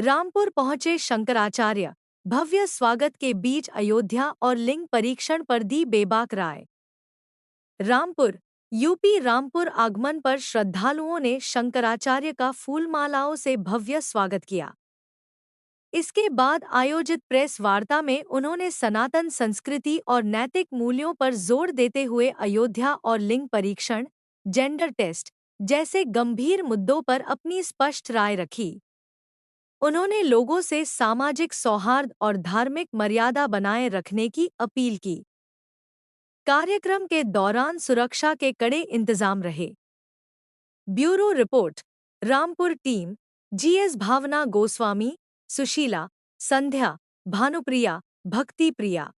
रामपुर पहुंचे शंकराचार्य, भव्य स्वागत के बीच अयोध्या और लिंग परीक्षण पर दी बेबाक राय। रामपुर, यूपी। रामपुर आगमन पर श्रद्धालुओं ने शंकराचार्य का फूलमालाओं से भव्य स्वागत किया। इसके बाद आयोजित प्रेस वार्ता में उन्होंने सनातन संस्कृति और नैतिक मूल्यों पर जोर देते हुए अयोध्या और लिंग परीक्षण, जेंडर टेस्ट जैसे गंभीर मुद्दों पर अपनी स्पष्ट राय रखी। उन्होंने लोगों से सामाजिक सौहार्द और धार्मिक मर्यादा बनाए रखने की अपील की। कार्यक्रम के दौरान सुरक्षा के कड़े इंतजाम रहे। Bureau report, Rampur team, GS Bhavna Goswami, Sushila, Sandhya, Bhanupriya, Bhakti Priya.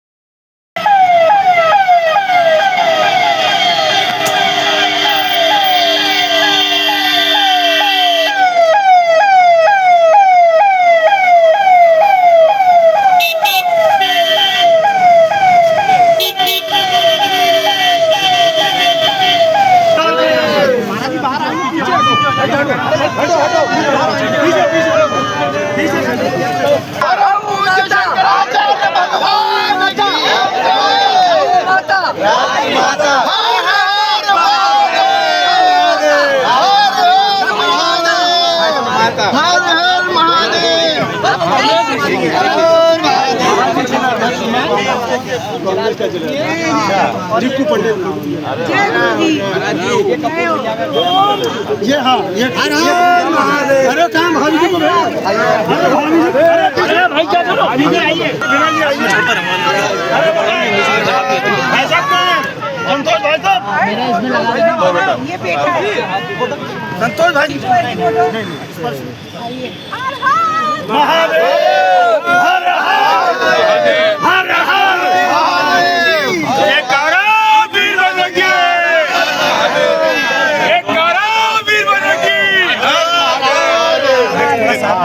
रिक्कू पंडित ये हाँ ये अरे काम भाई क्या करो संतोष भाई साहब ये बेटा संतोष भाई महादेव हर हर हर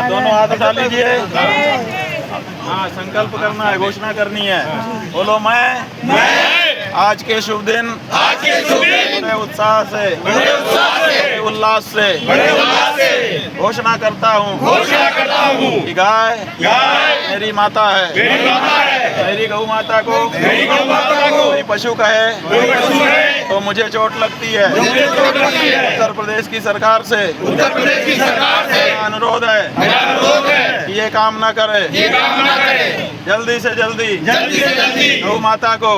दोनों हाथ उठा लीजिए। हाँ, संकल्प करना है, घोषणा करनी है। बोलो मैं आज के शुभ दिन बड़े उत्साह से बड़े उल्लास से घोषणा करता हूँ कि गाय मेरी माता है, मेरी गौ माता को कोई पशु कहे तो मुझे चोट लगती है। उत्तर प्रदेश की सरकार से अनुरोध है कि ये काम न करे। जल्दी से जल्दी गौ माता को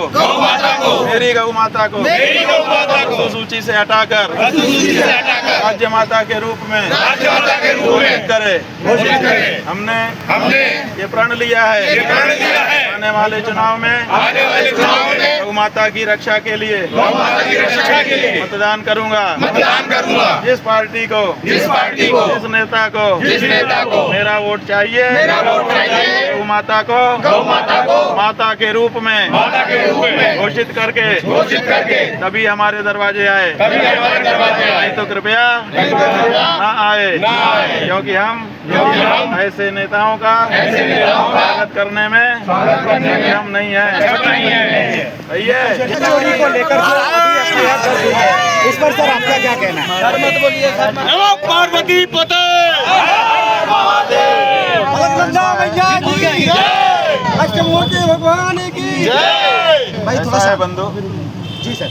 मेरी गौ माता को सूची से हटाकर राज्य माता के रूप में घोषित करे। हमने ये प्रण लिया है आने वाले चुनाव में गौ माता की रक्षा के लिए मतदान करूंगा। जिस पार्टी को जिस नेता को मेरा वोट चाहिए गौ माता को माता के रूप में घोषित करके तभी हमारे दरवाजे आए, नहीं तो कृपया ना आए, क्योंकि हम ऐसे नेताओं का स्वागत करने में हम नहीं है। चोरी को लेकर इस पर सर आपका क्या कहना है? नमो पार्वती पते अष्टमूर्ति भगवान की जय। भाई थोड़ा सा बंधु जी सर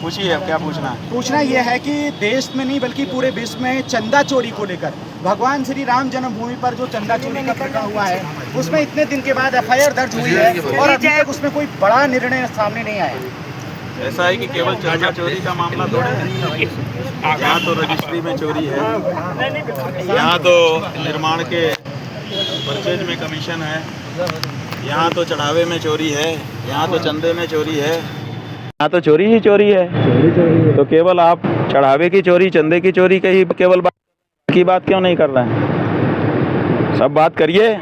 पूछिए, अब क्या पूछना है? पूछना यह है कि देश में नहीं बल्कि पूरे विश्व में चंदा चोरी को लेकर भगवान श्री राम जन्मभूमि पर जो चंदा चोरी का प्रकरण हुआ है उसमें इतने दिन के बाद एफआईआर दर्ज हुई है और अभी तक उसमें कोई बड़ा निर्णय सामने नहीं आया। ऐसा है कि केवल चंदा चोरी का मामला थोड़ा है। यहाँ तो रजिस्ट्री में चोरी है, यहाँ तो निर्माण के परचेज में कमीशन है, यहाँ तो चढ़ावे में चोरी है, यहाँ तो चंदे में चोरी है, यहाँ तो चोरी ही चोरी है। तो केवल आप चढ़ावे की चोरी, चंदे की चोरी के ही केवल की बात क्यों नहीं कर रहे हैं? सब बात करिए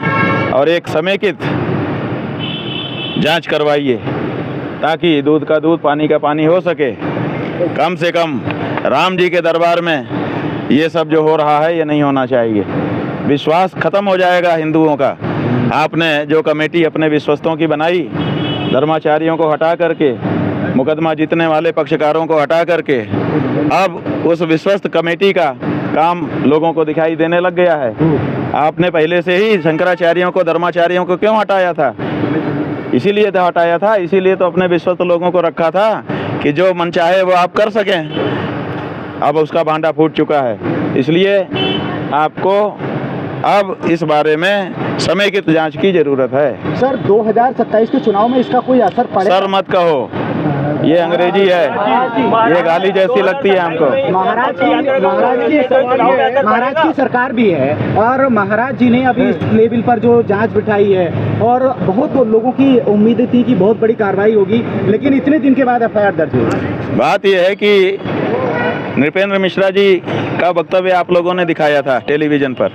और एक समेकित जांच करवाइए ताकि दूध का दूध पानी का पानी हो सके। कम से कम राम जी के दरबार में ये सब जो हो रहा है ये नहीं होना चाहिए। विश्वास खत्म हो जाएगा हिंदुओं का। आपने जो कमेटी अपने विश्वस्तों की बनाई, धर्माचार्यों को हटा करके, मुकदमा जीतने वाले पक्षकारों को हटा करके अब उस विश्वस्त कमेटी का काम लोगों को दिखाई देने लग गया है। आपने पहले से ही शंकराचार्यों को, धर्माचार्यों को क्यों हटाया था? इसीलिए तो हटाया था, इसीलिए तो अपने विश्वस्त लोगों को रखा था कि जो मन चाहे वो आप कर सकें। अब उसका भांडा फूट चुका है, इसलिए आपको अब इस बारे में समय की जांच की जरूरत है। सर 2027 के चुनाव में इसका कोई असर पड़ेगा? सर मत कहो, ये अंग्रेजी है, ये गाली जैसी लगती है हमको। महाराज की सरकार भी है और महाराज जी ने अभी इस लेवल पर जो जांच बिठाई है और बहुत लोगों की उम्मीदें थी कि बहुत बड़ी कार्रवाई होगी, लेकिन इतने दिन के बाद एफआईआर दर्ज हुई। बात यह है कि नृपेंद्र मिश्रा जी का वक्तव्य आप लोगों ने दिखाया था टेलीविजन पर,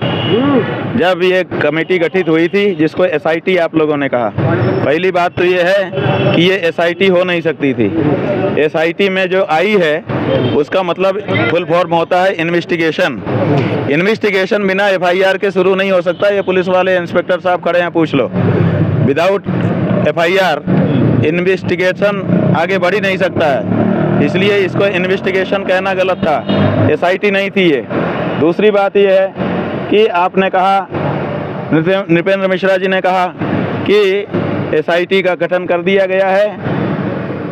जब ये कमेटी गठित हुई थी जिसको एसआईटी आप लोगों ने कहा। पहली बात तो ये है कि ये एसआईटी हो नहीं सकती थी। एसआईटी में जो आई है उसका मतलब फुल फॉर्म होता है इन्वेस्टिगेशन। इन्वेस्टिगेशन बिना एफआईआर के शुरू नहीं हो सकता। ये पुलिस वाले इंस्पेक्टर साहब खड़े हैं, पूछ लो। विदाउट एफआईआर इन्वेस्टिगेशन आगे बढ़ ही नहीं सकता है, इसलिए इसको इन्वेस्टिगेशन कहना गलत था, एसआईटी नहीं थी ये। दूसरी बात ये है कि आपने कहा, नृपेंद्र मिश्रा जी ने कहा कि एसआईटी का गठन कर दिया गया है,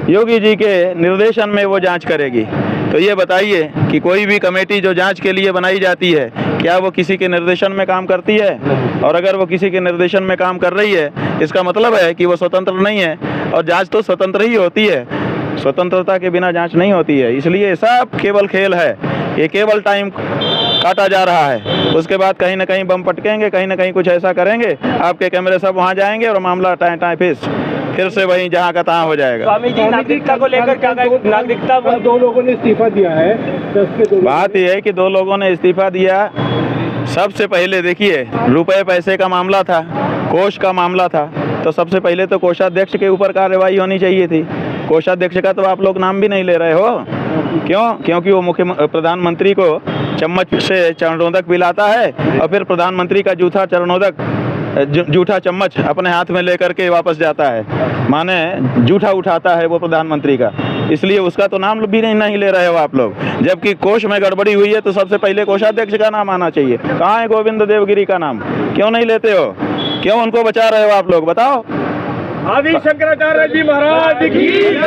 योगी जी के निर्देशन में वो जांच करेगी। तो ये बताइए कि कोई भी कमेटी जो जांच के लिए बनाई जाती है, क्या वो किसी के निर्देशन में काम करती है? और अगर वो किसी के निर्देशन में काम कर रही है, इसका मतलब है कि वो स्वतंत्र नहीं है, और जांच तो स्वतंत्र ही होती है, स्वतंत्रता के बिना जांच नहीं होती है। इसलिए सब केवल खेल है, ये केवल टाइम काटा जा रहा है। उसके बाद कहीं ना कहीं बम पटकेंगे, कहीं ना कहीं कुछ ऐसा करेंगे, आपके कैमरे सब वहाँ जाएंगे और मामला टाइम फिर से वहीं जहाँ का तहाँ हो जाएगा। स्वामी जी, नागरिकता को लेकर क्या कहेंगे? नागरिकता 2 लोगों ने इस्तीफा दिया है। बात यह है कि 2 लोगों ने इस्तीफा दिया। सबसे पहले देखिए, रुपए पैसे का मामला था, कोष का मामला था, तो सबसे पहले तो कोषाध्यक्ष के ऊपर कार्रवाई होनी चाहिए थी। कोषाध्यक्ष का तो आप लोग नाम भी नहीं ले रहे हो, क्यों? क्योंकि वो प्रधानमंत्री को चम्मच से चरणोदक पिलाता है और फिर प्रधानमंत्री का जूठा चम्मच अपने हाथ में लेकर के वापस जाता है, माने जूठा उठाता है वो प्रधानमंत्री का, इसलिए उसका तो नाम भी नहीं ले रहे हो आप लोग। जबकि कोष में गड़बड़ी हुई है तो सबसे पहले कोषाध्यक्ष का नाम आना चाहिए। कहाँ है गोविंद देवगिरी का नाम? क्यों नहीं लेते हो? क्यों उनको बचा रहे हो आप लोग? बताओ। आदि शंकराचार्य जी महाराज की जय।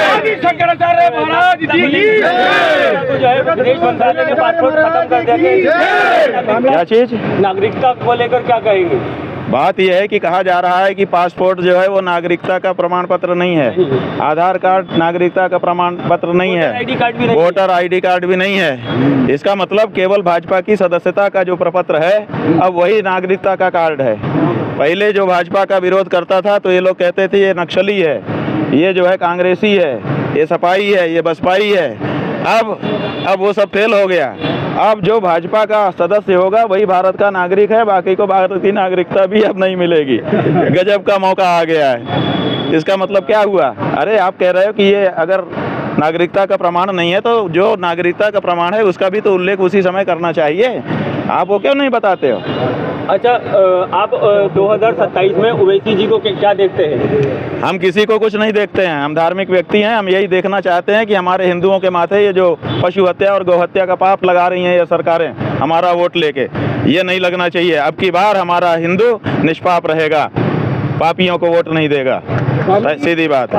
आदि शंकराचार्य महाराज जी की जय। तो जो है विदेश मंत्रालय ने पासपोर्ट खत्म कर दिया। क्या चीज? नागरिकता को लेकर क्या कहेंगे? बात यह है कि कहा जा रहा है कि पासपोर्ट जो है वो नागरिकता का प्रमाण पत्र नहीं है, आधार कार्ड नागरिकता का प्रमाण पत्र नहीं है, वोटर आईडी कार्ड भी नहीं है। इसका मतलब केवल भाजपा की सदस्यता का जो प्रपत्र है अब वही नागरिकता का कार्ड है। पहले जो भाजपा का विरोध करता था तो ये लोग कहते थे ये नक्सली है, ये जो है कांग्रेसी है, ये सपाई है, ये बसपाई है। अब वो सब फेल हो गया। अब जो भाजपा का सदस्य होगा वही भारत का नागरिक है, बाकी को भारत की नागरिकता भी अब नहीं मिलेगी। गजब का मौका आ गया है। इसका मतलब क्या हुआ? अरे आप कह रहे हो कि ये अगर नागरिकता का प्रमाण नहीं है तो जो नागरिकता का प्रमाण है उसका भी तो उल्लेख उसी समय करना चाहिए। आप वो क्यों नहीं बताते हो? अच्छा, आप 2027 में ओवैसी जी को क्या देखते हैं? हम किसी को कुछ नहीं देखते हैं, हम धार्मिक व्यक्ति हैं। हम यही देखना चाहते हैं कि हमारे हिंदुओं के माथे ये जो पशु हत्या और गौ हत्या का पाप लगा रही हैं ये सरकारें हमारा वोट लेके, ये नहीं लगना चाहिए। अब की बार हमारा हिंदू निष्पाप रहेगा, पापियों को वोट नहीं देगा, सीधी बात।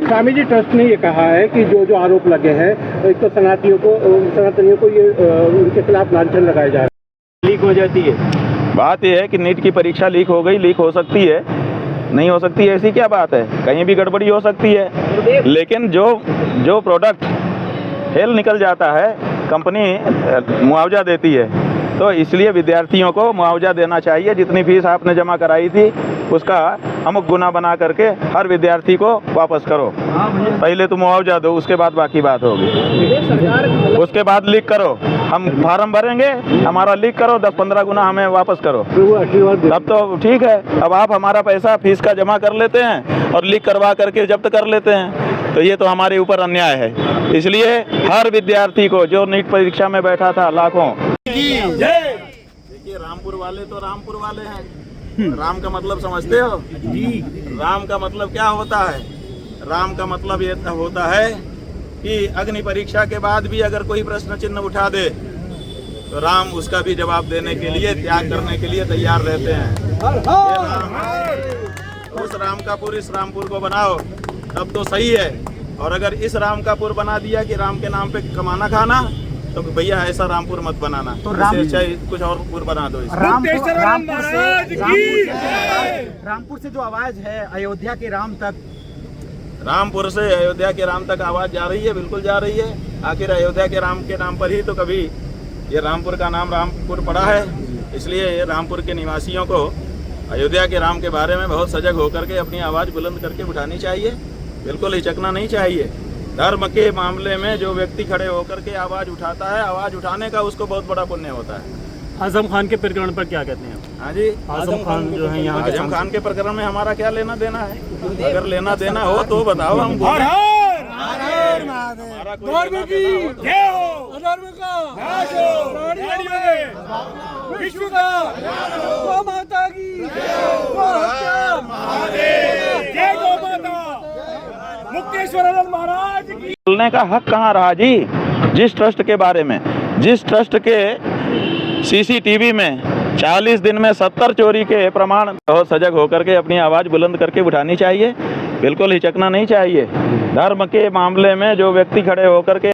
स्वामी जी, ट्रस्ट ने ये कहा है कि जो आरोप लगे हैं, एक तो सनातनियों को ये उनके खिलाफ लांछन लगाया जा रहा है, लीक हो जाती है। बात यह है कि नीट की परीक्षा लीक हो गई, लीक हो सकती है, नहीं हो सकती है, ऐसी क्या बात है? कहीं भी गड़बड़ी हो सकती है, लेकिन जो प्रोडक्ट फेल निकल जाता है कंपनी मुआवजा देती है, तो इसलिए विद्यार्थियों को मुआवजा देना चाहिए। जितनी फीस आपने जमा कराई थी उसका अमुक गुना बना करके हर विद्यार्थी को वापस करो। पहले तो मुआवजा दो, उसके बाद बाकी बात होगी, उसके बाद लीक करो। हम फार्म भरेंगे, हमारा लीक करो, 10-15 गुना हमें वापस करो, तब तो ठीक है। अब आप हमारा पैसा फीस का जमा कर लेते हैं और लीक करवा करके जब्त कर लेते हैं, तो ये तो हमारे ऊपर अन्याय है। इसलिए हर विद्यार्थी को जो नीट परीक्षा में बैठा था लाखों, देखिए रामपुर वाले तो रामपुर वाले हैं। राम का मतलब समझते हो जी? राम का मतलब क्या होता है? राम का मतलब ये होता है कि अग्नि परीक्षा के बाद भी अगर कोई प्रश्न चिन्ह उठा दे तो राम उसका भी जवाब देने के लिए, त्याग करने के लिए तैयार रहते हैं। ये राम, उस रामकापुर इस रामपुर को बनाओ तब तो सही है। और अगर इस रामकापुर बना दिया कि राम के नाम पे कमाना खाना, तो भैया ऐसा रामपुर मत बनाना। तो अच्छा कुछ और पुर बना दो। रामपुर से जो आवाज है अयोध्या के राम तक, रामपुर से अयोध्या के राम तक आवाज जा रही है, बिल्कुल जा रही है। आखिर अयोध्या के राम के नाम पर ही तो कभी ये रामपुर का नाम रामपुर पड़ा है। इसलिए ये रामपुर के निवासियों को अयोध्या के राम के बारे में बहुत सजग होकर के अपनी आवाज़ बुलंद करके उठानी चाहिए, बिल्कुल हिचकना नहीं चाहिए। धर्म के मामले में जो व्यक्ति खड़े होकर के आवाज़ उठाता है, आवाज़ उठाने का उसको बहुत बड़ा पुण्य होता है। आजम खान के प्रकरण पर क्या कहते हैं? हाँ जी, आजम खान जो है यहाँ आजम खान के प्रकरण में हमारा क्या लेना देना है? अगर लेना देना हो तो बताओ, हम हमारा कोई लेना देना हो तो विश्व का गौ माता की जय गौ माता मुक्तेश्वरानंद महाराज की। बोलने का हक कहाँ रहा जी? जिस ट्रस्ट के बारे में, जिस ट्रस्ट के सीसीटीवी में 40 दिन में 70 चोरी के प्रमाण, बहुत सजग होकर के अपनी आवाज़ बुलंद करके उठानी चाहिए, बिल्कुल हिचकना नहीं चाहिए। धर्म के मामले में जो व्यक्ति खड़े होकर के